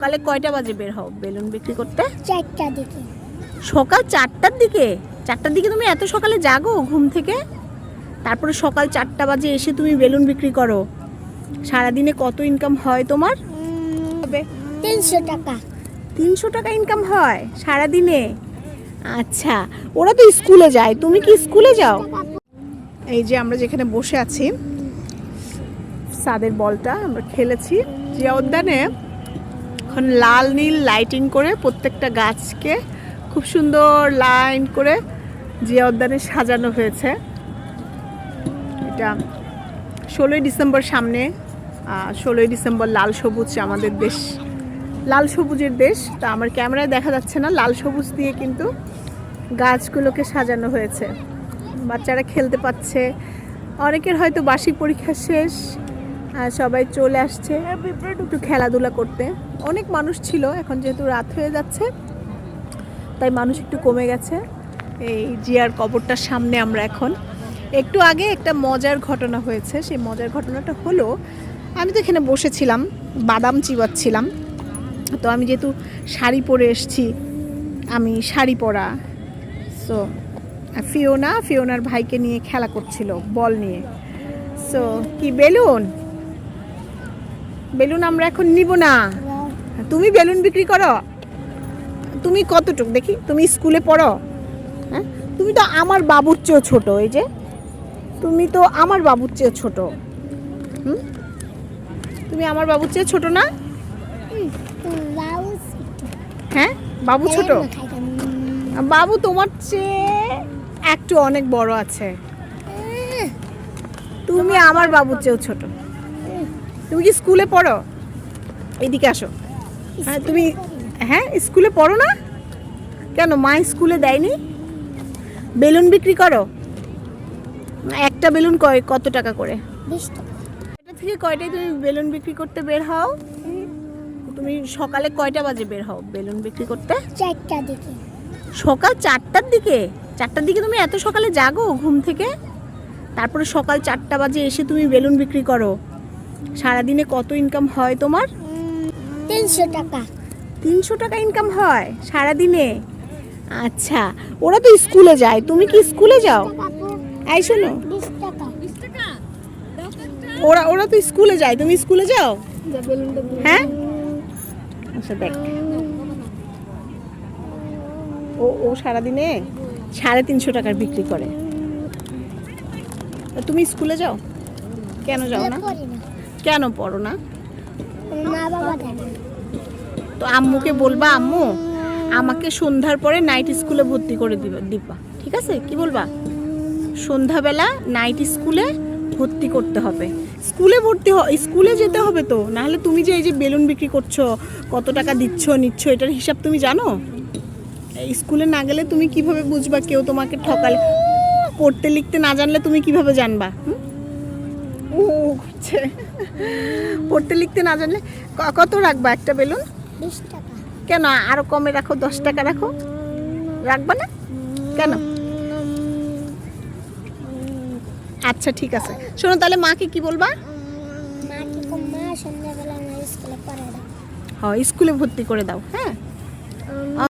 সকালে কয়টা বাজে বের হও বেলুন বিক্রি করতে? 4টার দিকে। সকাল 4টার দিকে? 4টার দিকে তুমি এত সকালে জাগো ঘুম থেকে? তারপরে সকাল 4টা বাজে এসে তুমি বেলুন বিক্রি করো। সারাদিনে কত ইনকাম হয় তোমার? 300 টাকা। 300 টাকা ইনকাম হয় সারাদিনে? আচ্ছা, ওরা তো স্কুলে যায়, তুমি কি স্কুলে যাও? এই যে আমরা যেখানে বসে আছি, সাদের বলটা আমরা খেলেছি জিয়া উদ্যানে। এখন লাল নীল লাইটিং করে প্রত্যেকটা গাছকে খুব সুন্দর লাইন করে জিয়া উদ্যানে সাজানো হয়েছে। এটা 16ই ডিসেম্বর সামনে। 16ই ডিসেম্বর লাল সবুজ আমাদের দেশ, লাল সবুজের দেশ। তা আমার ক্যামেরায় দেখা যাচ্ছে না, লাল সবুজ দিয়ে কিন্তু গাছগুলোকে সাজানো হয়েছে। বাচ্চারা খেলতে পাচ্ছে, অনেকের হয়তো বার্ষিক পরীক্ষা শেষ, সবাই চলে আসছে একটু খেলাধুলা করতে। অনেক মানুষ ছিল, এখন যেহেতু রাত হয়ে যাচ্ছে তাই মানুষ একটু কমে গেছে। এই জিয়ার কবরটার সামনে আমরা এখন। একটু আগে একটা মজার ঘটনা হয়েছে। সেই মজার ঘটনাটা হলো, আমি তো এখানে বসেছিলাম, বাদাম চিবাচ্ছিলাম। তো আমি যেহেতু শাড়ি পরে এসেছি, আমি শাড়ি পরা, সো ফিওনার ভাইকে নিয়ে খেলা করছিল বল নিয়ে। সো কি বেলুন আমরা এখন নিব না। তুমি বেলুন বিক্রি করো? তুমি কতটুকু দেখি, তুমি স্কুলে পড়ো? হ্যাঁ, তুমি তো আমার বাবুর চেয়েও ছোট। এই যে তুমি তো আমার বাবুর চেয়েও ছোট। তুমি আমার বাবুর চেয়ে ছোট না? হ্যাঁ, বাবু ছোট? বাবু তোমার চেয়ে একটু অনেক বড় আছে। তুমি আমার বাবুর চেয়েও ছোট। তুমি কি স্কুলে পড়ো? এদিকে আসো। হ্যাঁ তুমি, হ্যাঁ স্কুলে পড়ো না কেন? মা স্কুলে দেয়নি? বেলুন বিক্রি করো? একটা বেলুন কত টাকা করে? 20 টাকা। এটা থেকে কয়টায় তুমি বেলুন বিক্রি করতে বের হও? তুমি সকালে কয়টা বাজে বের হও বেলুন বিক্রি করতে? 4টার দিকে। সকাল 4টার দিকে? 4টার দিকে তুমি এত সকালে জাগো ঘুম থেকে? তারপরে সকাল 4টা বাজে এসে তুমি বেলুন বিক্রি করো। সারাদিনে কত ইনকাম হয় তোমার? 300 টাকা। 300 টাকা ইনকাম হয় সারাদিনে? আচ্ছা, ওরা তো স্কুলে যায়, তুমি কি স্কুলে যাও? এই শোনো, 20 টাকা। ওরা তো স্কুলে যায়, তুমি স্কুলে যাও? হ্যাঁ, আচ্ছা দেখ, ও সারাদিনে 350 টাকার বিক্রি করে। তুমি স্কুলে যাও? কেন যাও না? কেন পড়ো না? মা বাবা দেয় না। তো আম্মুকে বলবা, আম্মু আমাকে সন্ধ্যার পরে নাইট স্কুলে ভর্তি করে দিবা, ঠিক আছে? কি বলবা? সন্ধ্যাবেলা নাইট স্কুলে ভর্তি করতে হবে। স্কুলে যেতে হবে তো, নাহলে তুমি যে এই যে বেলুন বিক্রি করছো, কত টাকা নিচ্ছ, এটার হিসাব তুমি জানো? স্কুলে না গেলে তুমি কিভাবে বুঝবা কেউ তোমাকে ঠকালে? পড়তে লিখতে না জানলে তুমি কিভাবে জানবা? ও করছে, পড়তে লিখতে না জানলে। কত রাখবা একটা বেলুন? 20 টাকা। কেন আরো কমে রাখো, 10 টাকা রাখো। রাখবা না কেন? আচ্ছা ঠিক আছে, শোনো তাহলে মাকে কি বলবা? মা সন্ধ্যাবেলা আমার স্কুলে পড়ায় দাও। হ্যাঁ, স্কুলে ভর্তি করে দাও। হ্যাঁ।